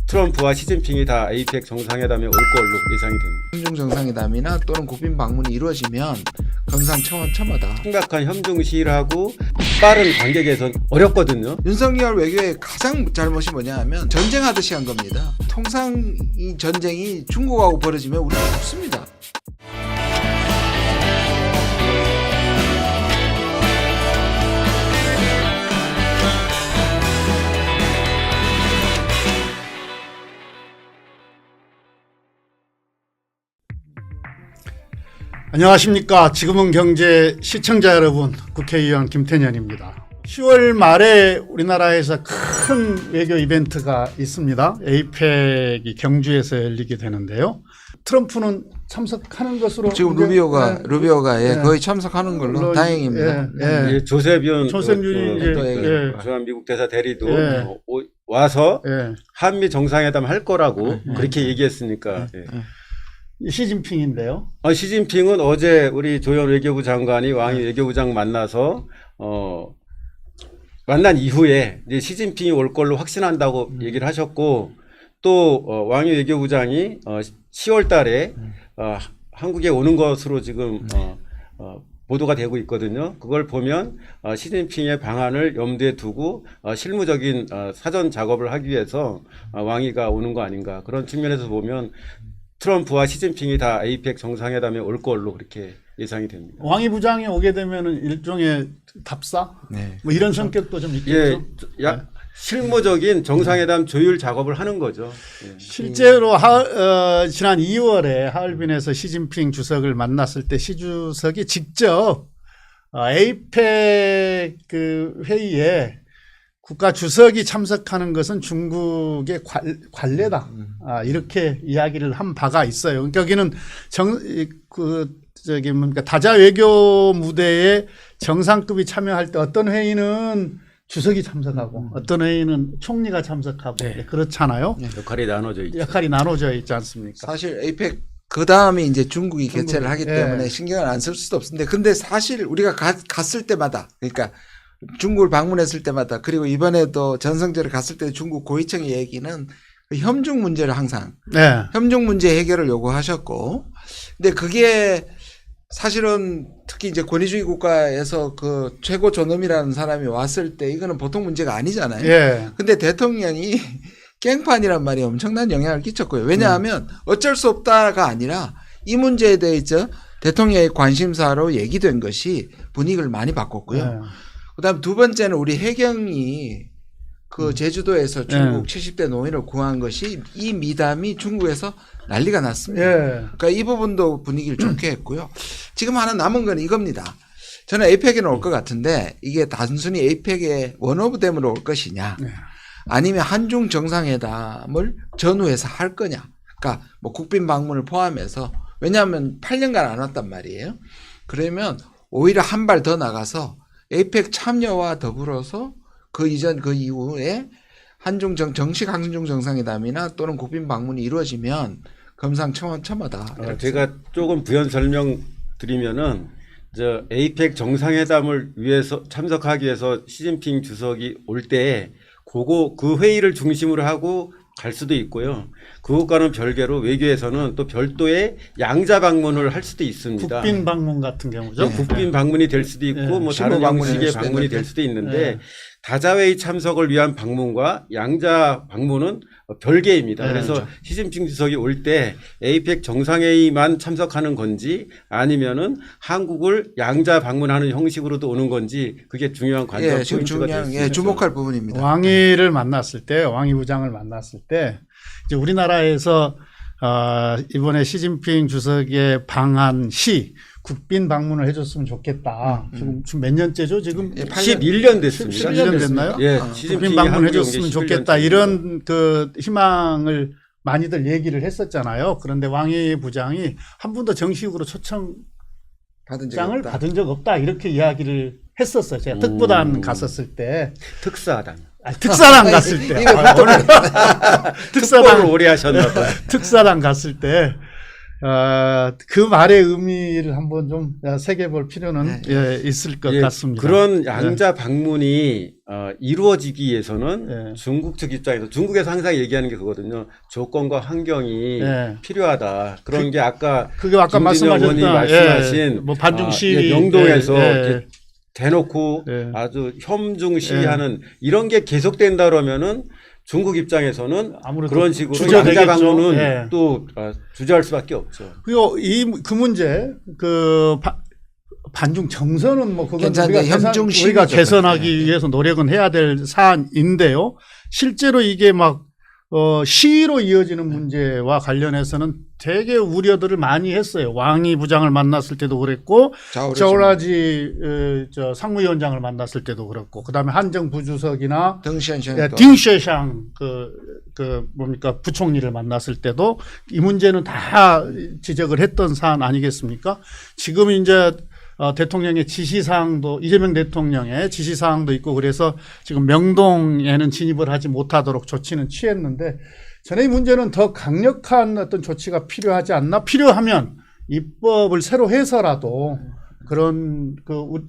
트럼프와 시진핑이 다 APEC 정상회담에 올 걸로 예상이 됩니다. 현중 정상회담이나 또는 국빈 방문이 이루어지면 금상첨화다. 심각한 협중 시일하고 빠른 관계 개선 어렵거든요. 윤석열 외교의 가장 잘못이 뭐냐 하면 전쟁하듯이 한 겁니다. 통상 이 전쟁이 중국하고 벌어지면 우리는 죽습니다. 안녕하십니까. 지금은 경제 시청자 여러분, 국회의원 김태년입니다. 10월 말에 우리나라에서 큰 외교 이벤트가 있습니다. 에이펙이 경주에서 열리게 되는데요. 트럼프는 참석하는 것으로 지금 루비오가 거의 참석하는 걸로 다행입니다. 조셉윤 또 미국 대사 대리도 와서 한미 정상회담 할 거라고 그렇게 얘기했으니까. 시진핑인데요. 시진핑은 어제 우리 조현 외교부 장관이 왕이 외교부장 만나서 만난 이후에 이제 시진핑이 올 걸로 확신한다고 얘기를 하셨고, 또 왕이 외교부장이 10월 달에 한국에 오는 것으로 지금 보도가 되고 있거든요. 그걸 보면 시진핑의 방안을 염두에 두고 실무적인 사전 작업을 하기 위해서 왕이가 오는 거 아닌가, 그런 측면에서 보면 트럼프와 시진핑이 다 APEC 정상회담에 올 걸로 그렇게 예상이 됩니다. 왕이 부장이 오게 되면은 일종의 답사? 뭐 이런 성격도 좀 있겠죠. 실무적인 정상회담 조율 작업을 하는 거죠. 실제로 지난 2월에 하얼빈에서 시진핑 주석을 만났을 때 시 주석이 직접 APEC 그 회의에 국가 주석이 참석하는 것은 중국의 관례다. 이렇게 이야기를 한 바가 있어요. 그러니까 여기는 다자 외교 무대에 정상급이 참여할 때 어떤 회의는 주석이 참석하고 어떤 회의는 총리가 참석하고 그렇잖아요. 역할이 나눠져 있죠. 역할이 나눠져 있지 않습니까? 사실 APEC 그 다음에 이제 중국이 개최를 하기 때문에 신경을 안 쓸 수도 없는데, 근데 사실 우리가 갔을 때마다, 그러니까 중국을 방문했을 때마다, 그리고 이번에도 전성절에 갔을 때 중국 고위층의 얘기는 그 협중 문제를 항상 협중 문제 해결을 요구하셨고, 근데 그게 사실은 특히 이제 권위주의 국가에서 그 최고 존엄이라는 사람이 왔을 때 이거는 보통 문제가 아니잖아요. 근데 대통령이 깽판이란 말이 엄청난 영향을 끼쳤고요. 왜냐하면 어쩔 수 없다가 아니라 이 문제에 대해서 대통령의 관심사로 얘기된 것이 분위기를 많이 바꿨고요. 그다음 두 번째는 우리 해경이 그 제주도에서 중국 70대 노인을 구한 것이, 이 미담이 중국에서 난리가 났습니다. 그러니까 이 부분도 분위기를 좋게 했고요. 지금 하나 남은 건 이겁니다. 저는 APEC에는 올 것 같은데, 이게 단순히 APEC의 원오브댐으로 올 것이냐, 아니면 한중 정상회담을 전후해서 할 거냐. 그러니까 뭐 국빈 방문을 포함해서, 왜냐하면 8년간 안 왔단 말이에요. 그러면 오히려 한 발 더 나가서 APEC 참여와 더불어서 그 이전 그 이후에 정식 한중 정상회담이나 또는 국빈 방문이 이루어지면 금상첨화다. 제가 조금 부연 설명 드리면은, APEC 정상회담을 위해서 참석하기 위해서 시진핑 주석이 올 때 그 회의를 중심으로 하고 갈 수도 있고요. 그것과는 별개로 외교에서는 또 별도의 양자 방문을 할 수도 있습니다. 국빈 방문 같은 경우죠. 국빈 방문이 될 수도 있고 뭐 다른 방식의 방문이 될 수도 있는데, 다자회의 참석을 위한 방문과 양자 방문은 별개입니다. 그래서 시진핑 주석이 올 때 APEC 정상회의만 참석하는 건지, 아니면은 한국을 양자 방문하는 형식으로도 오는 건지, 그게 중요한 관전 포인트가 될 수 있죠. 주목할 부분입니다. 왕이를 만났을 때, 왕이 부장을 만났을 때, 이제 우리나라에서 이번에 시진핑 주석의 방한 시 국빈 방문을 해줬으면 좋겠다. 지금 몇 년째죠? 지금 11년 됐습니다. 11년 됐나요? 국빈 방문을 해줬으면 좋겠다. 이런 그 희망을 많이들 얘기를 했었잖아요. 그런데 왕이 부장이 한 번도 정식으로 초청장을 받은 적 없다. 이렇게 이야기를 했었어요. 제가 특보단 갔었을 때. 특사단 갔을 때. 특사단을 오래 하셨나 봐요. 특사단 갔을 때. 그 말의 의미를 한번 좀 새겨볼 필요는 있을 것 같습니다. 그런 양자 방문이 이루어지기 위해서는 예. 중국 측 입장에서 중국에서 항상 얘기하는 게 그거거든요. 조건과 환경이 필요하다. 그런 게 아까 그게 아까 김진영 의원이 말씀하신 뭐 반중 시위 명동에서 이렇게 대놓고 예. 아주 혐중 시위하는 이런 게 계속된다 그러면은 중국 입장에서는 아무래도 그런 식으로 주저되겠죠. 양자 방문은 예. 또 주저할 수밖에 없죠. 그리고 그 문제 반중 정서는 뭐 그건 괜찮은데 혐중 우리가 시위죠. 개선하기 위해서 노력은 해야 될 사안인데요. 실제로 이게 막 시위로 이어지는 문제와 관련해서는 되게 우려들을 많이 했어요. 왕이 부장을 만났을 때도 그랬고, 자오라지 상무위원장을 만났을 때도 그렇고, 그다음에 한정 부주석이나 딩쉐샹 뭡니까 부총리를 만났을 때도 이 문제는 다 지적을 했던 사안 아니겠습니까? 지금 이제 대통령의 지시사항도 이재명 대통령의 지시사항도 있고 그래서 지금 명동에는 진입을 하지 못하도록 조치는 취했는데 저는 이 문제는 더 강력한 어떤 조치가 필요하지 않나? 필요하면 입법을 새로 해서라도 그런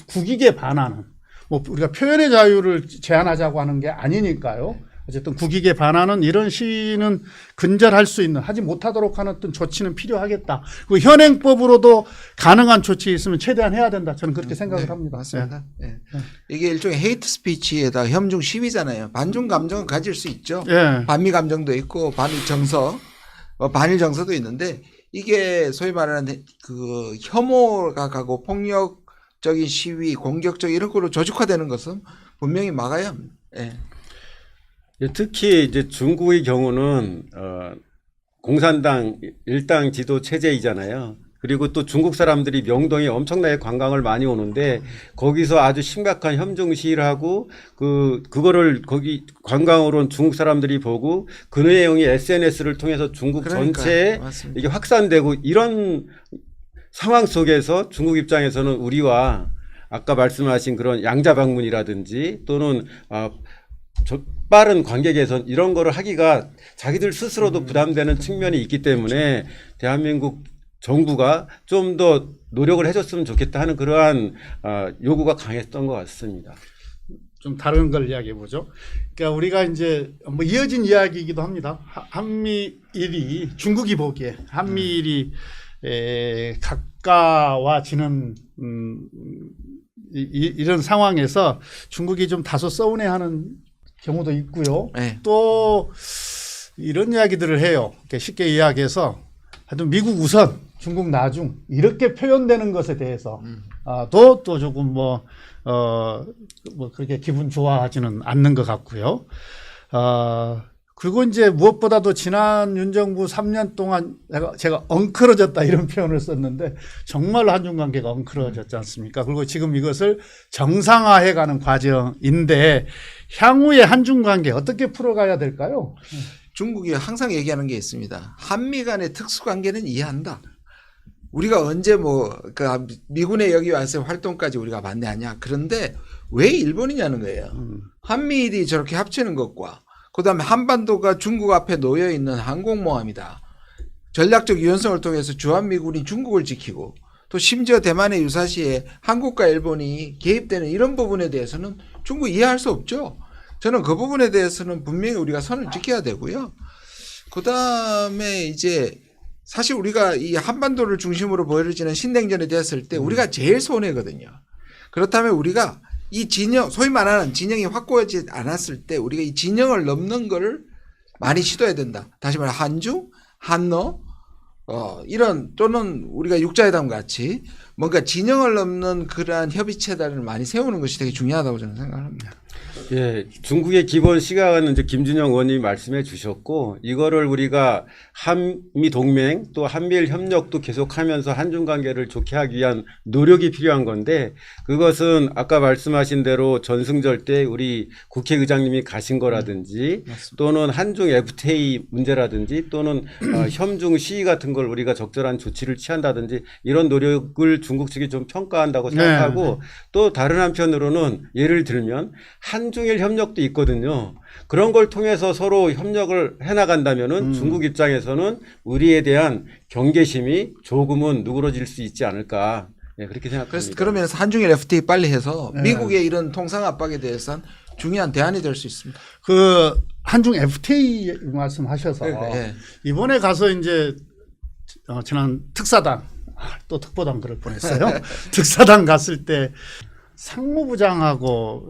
국익에 반하는 뭐 우리가 표현의 자유를 제한하자고 하는 게 아니니까요. 어쨌든 국익에 반하는 이런 시위는 근절할 수 있는 하지 못하도록 하는 어떤 조치는 필요하겠다. 그리고 현행법으로도 가능한 조치 있으면 최대한 해야 된다. 저는 그렇게 생각을 합니다. 맞습니다. 네. 이게 일종의 헤이트 스피치에다 혐중 시위잖아요. 반중 감정은 가질 수 있죠. 반미 감정도 있고 반일 정서, 반일 정서도 있는데 이게 소위 말하는 그 혐오가 가고 폭력적인 시위, 공격적 이런 걸로 조직화되는 것은 분명히 막아야 합니다. 특히 이제 중국의 경우는 공산당 일당 지도 체제이잖아요. 그리고 또 중국 사람들이 명동에 엄청나게 관광을 많이 오는데 거기서 아주 심각한 혐중 시위를 하고 그거를 거기 관광으로 온 중국 사람들이 보고 그 내용이 SNS를 통해서 중국 전체에 이게 확산되고 이런 상황 속에서 중국 입장에서는 우리와 아까 말씀하신 그런 양자 방문이라든지 또는 빠른 관계 개선 이런 거를 하기가 자기들 스스로도 부담되는 측면이 있기 때문에 대한민국 정부가 좀 더 노력을 해줬으면 좋겠다 하는 그러한 요구가 강했던 것 같습니다. 좀 다른 걸 이야기해 보죠. 그러니까 우리가 이제 뭐 이어진 이야기이기도 합니다. 한미일이 중국이 보기에 한미일이 가까워지는 이런 상황에서 중국이 좀 다소 서운해하는 경우도 있고요. 또 이런 이야기들을 해요. 쉽게 이야기해서 하여튼 미국 우선 중국 나중 이렇게 표현되는 것에 대해서 또 조금 뭐 그렇게 기분 좋아하지는 않는 것 같고요. 그리고 이제 무엇보다도 지난 윤 정부 3년 동안 제가 엉클어졌다 이런 표현을 썼는데 정말로 한중 관계가 엉클어졌지 않습니까? 그리고 지금 이것을 정상화해가는 과정인데 향후에 한중 관계 어떻게 풀어가야 될까요? 중국이 항상 얘기하는 게 있습니다. 한미 간의 특수 관계는 이해한다. 우리가 언제 미군에 여기 와서 활동까지 우리가 반대하냐. 그런데 왜 일본이냐는 거예요. 한미일이 저렇게 합치는 것과 그다음에 한반도가 중국 앞에 놓여 있는 항공모함이다. 전략적 유연성을 통해서 주한미군이 중국을 지키고 또 심지어 대만의 유사시에 한국과 일본이 개입되는 이런 부분에 대해서는 중국 이해할 수 없죠. 저는 그 부분에 대해서는 분명히 우리가 선을 지켜야 되고요. 그다음에 이제 사실 우리가 이 한반도를 중심으로 벌어지는 신냉전이 됐을 때 우리가 제일 손해거든요. 그렇다면 우리가 이 진영, 소위 말하는 진영이 확고하지 않았을 때 우리가 이 진영을 넘는 거를 많이 시도해야 된다. 다시 말해 한중, 한러, 이런 또는 우리가 육자회담 같이 뭔가 진영을 넘는 그러한 협의체단을 많이 세우는 것이 되게 중요하다고 저는 생각합니다. 예, 중국의 기본 시각은 이제 김준영 의원님이 말씀해 주셨고 이거를 우리가 한미 동맹 또 한미일 협력도 계속하면서 한중 관계를 좋게 하기 위한 노력이 필요한 건데 그것은 아까 말씀하신 대로 전승절 때 우리 국회의장님이 가신 거라든지 또는 한중 FTA 문제라든지 또는 혐중 시위 같은 걸 우리가 적절한 조치를 취한다든지 이런 노력을 중국 측이 좀 평가한다고 생각하고 또 다른 한편으로는 예를 들면 한중일 협력도 있거든요. 그런 걸 통해서 서로 협력을 해나간다면은 중국 입장에서는 우리에 대한 경계심이 조금은 누그러질 수 있지 않을까. 네, 그렇게 생각합니다. 그래서 그러면 한중일 FTA 빨리 해서 네. 미국의 이런 통상 압박에 대해서는 중요한 대안이 될 수 있습니다. 그 한중 FTA 말씀하셔서 네. 이번에 가서 이제 지난 특사단 또 특보단 그럴 뻔했어요. 특사단 갔을 때 상무부장하고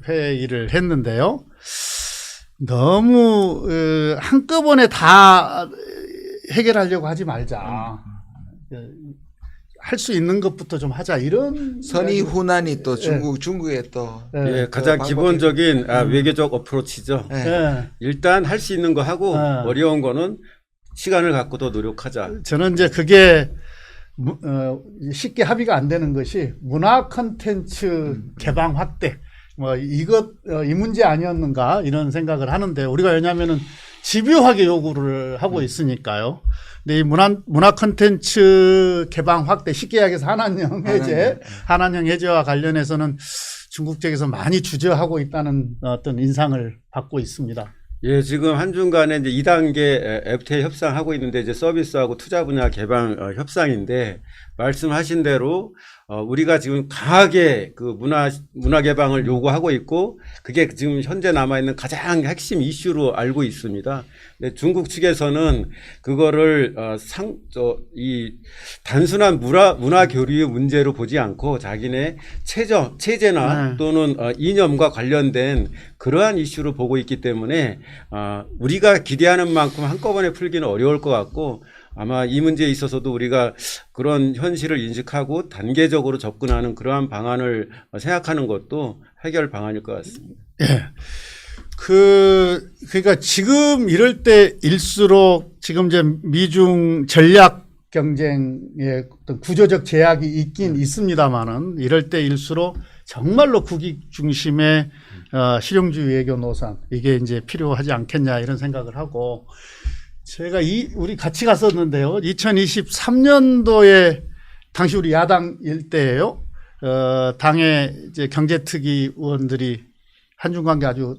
회의를 했는데요. 너무 한꺼번에 다 해결하려고 하지 말자. 할 수 있는 것부터 좀 하자 이런 선의 훈안이 또 중국의 또 예, 가장 방법이- 기본적인 외교적 어프로치죠. 네. 예. 일단 할 수 있는 거 하고 어려운 거는 시간을 갖고 더 노력하자. 저는 이제 그게 쉽게 합의가 안 되는 것이 문화 콘텐츠 개방 확대 뭐 이 문제 아니었는가 이런 생각을 하는데 우리가 왜냐하면은 집요하게 요구를 하고 있으니까요. 근데 이 문화 콘텐츠 개방 확대 쉽게 이야기해서 한한령 해제와 관련해서는 중국 쪽에서 많이 주저하고 있다는 어떤 인상을 받고 있습니다. 예, 지금 한중 간에 이제 2단계 FTA 협상하고 있는데 이제 서비스하고 투자 분야 개방 협상인데 말씀하신 대로 우리가 지금 강하게 그 문화 개방을 요구하고 있고 그게 지금 현재 남아 있는 가장 핵심 이슈로 알고 있습니다. 근데 중국 측에서는 그거를 이 단순한 문화 교류의 문제로 보지 않고 자기네 체제나 또는 이념과 관련된 그러한 이슈로 보고 있기 때문에 우리가 기대하는 만큼 한꺼번에 풀기는 어려울 것 같고 아마 이 문제에 있어서도 우리가 그런 현실을 인식하고 단계적으로 접근하는 그러한 방안을 생각하는 것도 해결 방안일 것 같습니다. 예. 그러니까 지금 이럴 때일수록 지금 이제 미중 전략 경쟁의 어떤 구조적 제약이 있긴 있습니다만은 이럴 때일수록 정말로 국익 중심의 실용주의 외교 노선 이게 이제 필요하지 않겠냐 이런 생각을 하고 제가 우리 같이 갔었는데요. 2023년도에 당시 우리 야당일 때예요. 당의 이제 경제특위 의원들이 한중 관계 아주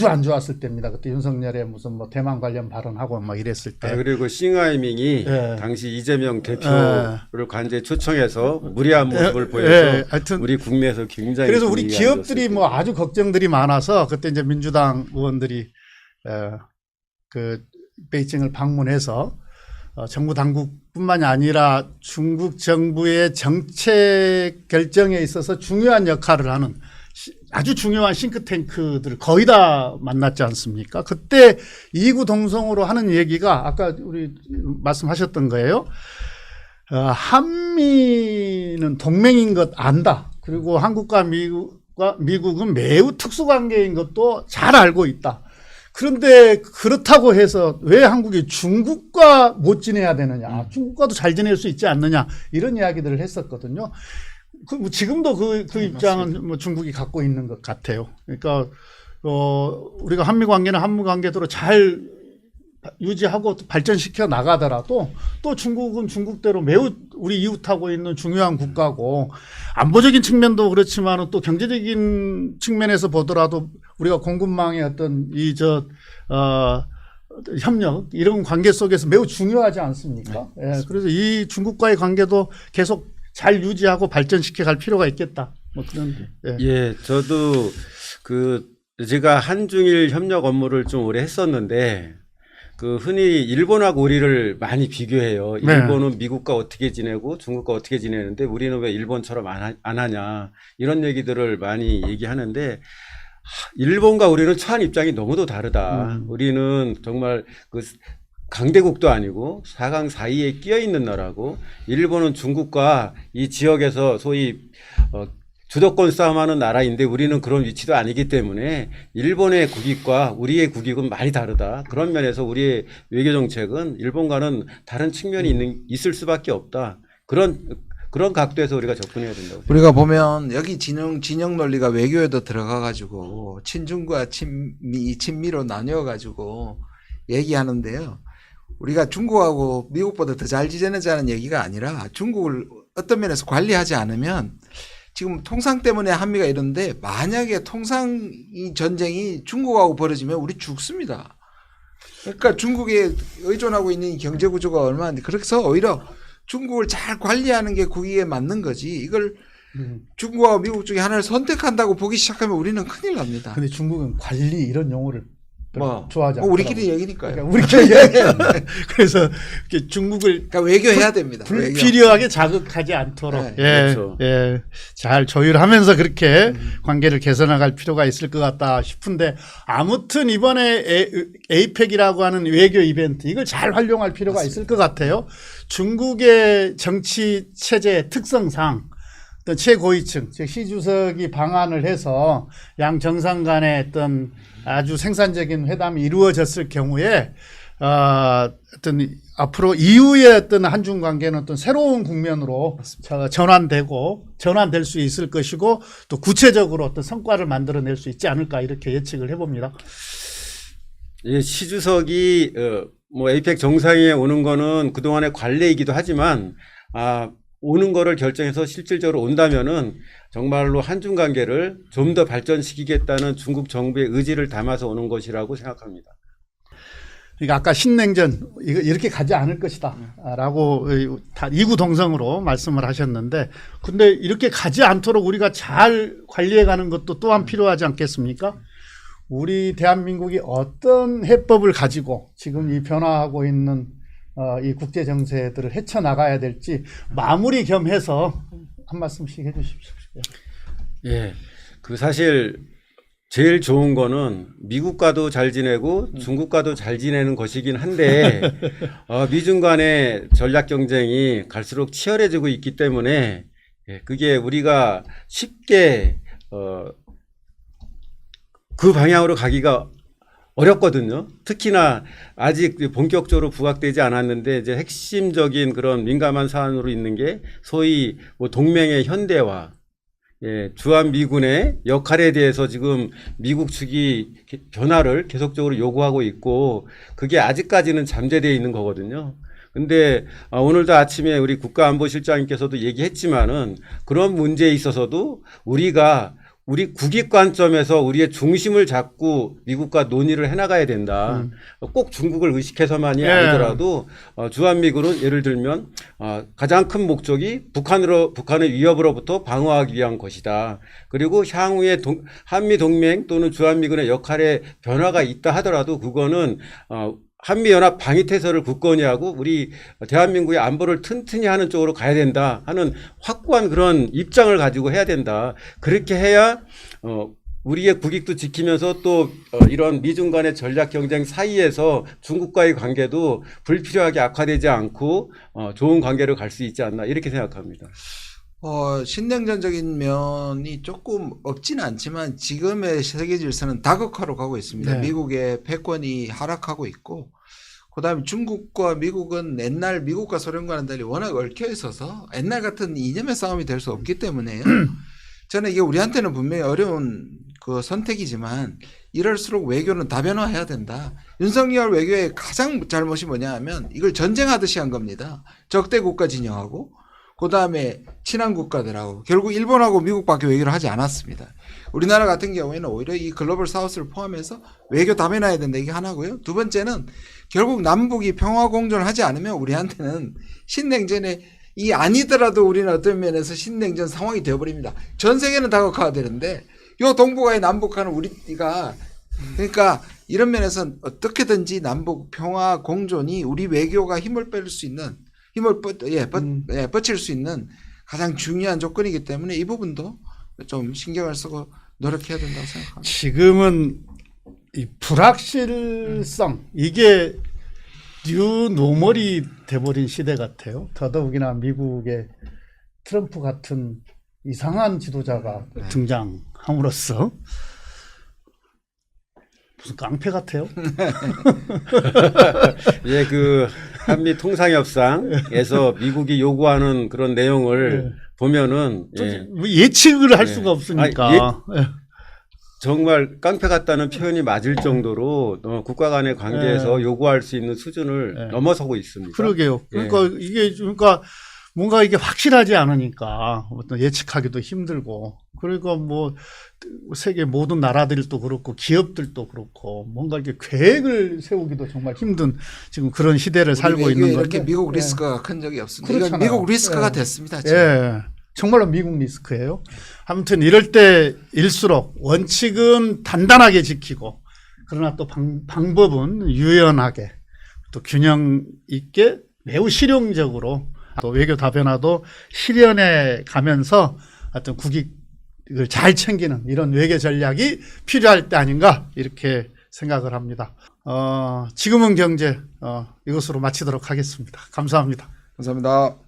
안 좋았을 때입니다. 그때 윤석열의 무슨 뭐 대만 관련 발언하고 막 이랬을 때. 그리고 싱하이밍이 당시 이재명 대표를 관제 초청해서 무리한 모습을 보여서 하여튼 우리 국내에서 굉장히 그래서 우리 기업들이 뭐 아주 걱정들이 많아서 그때 이제 민주당 의원들이 그 베이징을 방문해서 정부 당국뿐만이 아니라 중국 정부의 정책 결정에 있어서 중요한 역할을 하는 아주 중요한 싱크탱크들을 거의 다 만났지 않습니까? 그때 이구동성으로 하는 얘기가 아까 우리 말씀하셨던 거예요. 한미는 동맹인 것 안다. 그리고 한국과 미국은 매우 특수관계인 것도 잘 알고 있다. 그런데 그렇다고 해서 왜 한국이 중국과 못 지내야 되느냐, 중국과도 잘 지낼 수 있지 않느냐 이런 이야기들을 했었거든요. 지금도 그 입장은 뭐 중국이 갖고 있는 것 같아요. 그러니까 우리가 한미 관계는 한미 관계대로 잘 유지하고 발전시켜 나가더라도 또 중국은 중국대로 매우 우리 이웃하고 있는 중요한 국가고 안보적인 측면도 그렇지만 또 경제적인 측면에서 보더라도 우리가 공급망의 어떤 협력 이런 관계 속에서 매우 중요하지 않습니까? 예, 그래서 이 중국과의 관계도 계속 잘 유지하고 발전시켜 갈 필요가 있겠다. 뭐 그런. 예, 저도 제가 한중일 협력 업무를 좀 오래 했었는데 흔히 일본하고 우리를 많이 비교해요. 일본은 미국과 어떻게 지내고 중국과 어떻게 지내는데 우리는 왜 일본처럼 안 하냐 이런 얘기들을 많이 얘기하는데 일본과 우리는 처한 입장이 너무도 다르다. 우리는 정말 강대국도 아니고 4강 사이에 끼어 있는 나라고 일본은 중국과 이 지역에서 소위 주도권 싸움하는 나라인데 우리는 그런 위치도 아니기 때문에 일본의 국익과 우리의 국익은 많이 다르다. 그런 면에서 우리의 외교 정책은 일본과는 다른 측면이 있을 수밖에 없다. 그런 각도에서 우리가 접근해야 된다고 생각합니다. 우리가 보면 여기 진영 논리가 외교에도 들어가 가지고 친중과 친미로 나뉘어 가지고 얘기하는데요. 우리가 중국하고 미국보다 더 잘 지내자는 얘기가 아니라 중국을 어떤 면에서 관리하지 않으면 지금 통상 때문에 한미가 이러는데 만약에 통상 이 전쟁이 중국하고 벌어지면 우리 죽습니다. 그러니까 중국에 의존하고 있는 이 경제 구조가 얼마인데 그래서 오히려 중국을 잘 관리하는 게 국익에 맞는 거지. 이걸 중국과 미국 중에 하나를 선택한다고 보기 시작하면 우리는 큰일 납니다. 근데 중국은 관리 이런 용어를 좋아하지 않아요. 우리끼리 얘기니까요. 그러니까 우리끼리 얘기하는데 그래서 이렇게 중국을 그러니까 외교해야 됩니다. 불필요하게 자극하지 않도록 네. 그렇죠. 잘 조율하면서 그렇게 관계를 개선해갈 필요가 있을 것 같다 싶은데 아무튼 이번에 에이펙이라고 하는 외교 이벤트 이걸 잘 활용할 필요가 맞습니다. 있을 것 같아요. 중국의 정치 체제 특성상 어떤 최고위층, 즉 시 주석이 방한을 해서 양 정상 간의 어떤 아주 생산적인 회담이 이루어졌을 경우에 어떤 앞으로 이후의 어떤 한중 관계는 어떤 새로운 국면으로 전환될 수 있을 것이고 또 구체적으로 어떤 성과를 만들어낼 수 있지 않을까 이렇게 예측을 해봅니다. 예, 시 주석이 뭐 에이펙 정상회의에 오는 거는 그동안의 관례이기도 하지만 오는 거를 결정해서 실질적으로 온다면은 정말로 한중 관계를 좀 더 발전시키겠다는 중국 정부의 의지를 담아서 오는 것이라고 생각합니다. 그러니까 아까 신냉전 이렇게 가지 않을 것이다라고 이구동성으로 말씀을 하셨는데, 근데 이렇게 가지 않도록 우리가 잘 관리해가는 것도 또한 필요하지 않겠습니까? 우리 대한민국이 어떤 해법을 가지고 지금 이 변화하고 있는 이 국제 정세들을 헤쳐나가야 될지 마무리 겸 해서 한 말씀씩 해주십시오. 예, 그 사실 제일 좋은 거는 미국과도 잘 지내고 중국과도 잘 지내는 것이긴 한데 미중 간의 전략 경쟁이 갈수록 치열해지고 있기 때문에 그게 우리가 쉽게 그 방향으로 가기가 어렵거든요. 특히나 아직 본격적으로 부각되지 않았는데 이제 핵심적인 그런 민감한 사안으로 있는 게 소위 뭐 동맹의 현대화, 주한 미군의 역할에 대해서 지금 미국 측이 변화를 계속적으로 요구하고 있고 그게 아직까지는 잠재되어 있는 거거든요. 근데 오늘도 아침에 우리 국가안보실장님께서도 얘기했지만은 그런 문제에 있어서도 우리 국익 관점에서 우리의 중심을 잡고 미국과 논의를 해나가야 된다. 꼭 중국을 의식해서만이 아니더라도 주한미군은 예를 들면 가장 큰 목적이 북한의 위협으로부터 방어하기 위한 것이다. 그리고 향후에 한미동맹 또는 주한미군의 역할에 변화가 있다 하더라도 그거는 한미연합 방위태세를 굳건히 하고 우리 대한민국의 안보를 튼튼히 하는 쪽으로 가야 된다 하는 확고한 그런 입장을 가지고 해야 된다. 그렇게 해야 우리의 국익도 지키면서 또 이런 미중 간의 전략 경쟁 사이에서 중국과의 관계도 불필요하게 악화되지 않고 좋은 관계로 갈 수 있지 않나 이렇게 생각합니다. 신냉전적인 면이 조금 없지는 않지만 지금의 세계 질서는 다극화로 가고 있습니다. 네. 미국의 패권이 하락하고 있고 그다음에 중국과 미국은 옛날 미국과 소련과는 달리 워낙 얽혀 있어서 옛날 같은 이념의 싸움이 될 수 없기 때문에요. 저는 이게 우리한테는 분명히 어려운 그 선택이지만 이럴수록 외교는 다변화해야 된다. 윤석열 외교의 가장 잘못이 뭐냐 하면 이걸 전쟁하듯이 한 겁니다. 적대 국가 진영하고 그다음에 친한 국가들하고 결국 일본하고 미국밖에 외교를 하지 않았습니다. 우리나라 같은 경우에는 오히려 이 글로벌 사우스를 포함해서 외교 다변화해야 된다 이게 하나고요. 두 번째는 결국 남북이 평화 공존을 하지 않으면 우리한테는 신냉전에 이 아니더라도 우리는 어떤 면에서 신냉전 상황이 되어버립니다. 전 세계는 다각화가 되는데 요 동북아의 남북한은 우리가 그러니까 이런 면에서 어떻게든지 남북 평화 공존이 우리 외교가 힘을 뺄 수 있는 뻗칠 수 있는 가장 중요한 조건이기 때문에 이 부분도 좀 신경을 쓰고 노력해야 된다고 생각합니다. 지금은 이 불확실성 이게 뉴노멀이 돼버린 시대 같아요. 더더욱이나 미국의 트럼프 같은 이상한 지도자가 등장함으로써 무슨 깡패 같아요. 예, 그 한미 통상협상에서 미국이 요구하는 그런 내용을 보면은 예측을 할 수가 없으니까. 정말 깡패 같다는 표현이 맞을 정도로 국가 간의 관계에서 요구할 수 있는 수준을 넘어서고 있습니다. 그러게요. 그러니까 이게 그러니까 뭔가 이게 확실하지 않으니까 어떤 예측하기도 힘들고, 그리고 뭐 세계 모든 나라들도 그렇고 기업들도 그렇고 뭔가 이렇게 계획을 세우기도 정말 힘든 지금 그런 시대를 살고 있는 건데. 이렇게 미국 리스크가 큰 적이 없습니다. 그렇잖아요. 이건 미국 리스크가 예. 됐습니다. 지금. 예. 정말로 미국 리스크예요. 아무튼 이럴 때일수록 원칙은 단단하게 지키고, 그러나 또 방법은 유연하게, 또 균형 있게 매우 실용적으로, 또 외교 다변화도 실현해 가면서 어떤 국익을 잘 챙기는 이런 외교 전략이 필요할 때 아닌가 이렇게 생각을 합니다. 지금은 경제 이것으로 마치도록 하겠습니다. 감사합니다. 감사합니다.